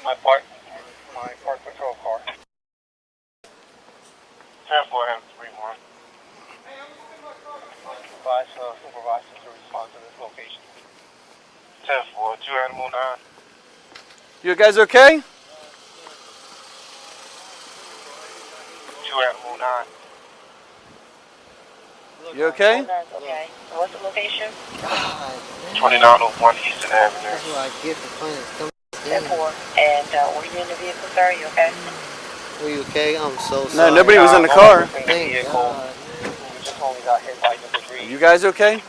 My park patrol car. 10-4 have 3-1. Supervisor to respond to this location. 10-4, 2 Animal 9. You guys okay? 2 Animal 9. You okay? Okay. What's the location? 2901 Eastern Avenue. That's what I get for playing. 10-4. And were you in the vehicle, sir? You okay? Were you okay? I'm so No, sorry. nobody was in the car. Thank God. We just only got hit by number 3. You guys okay?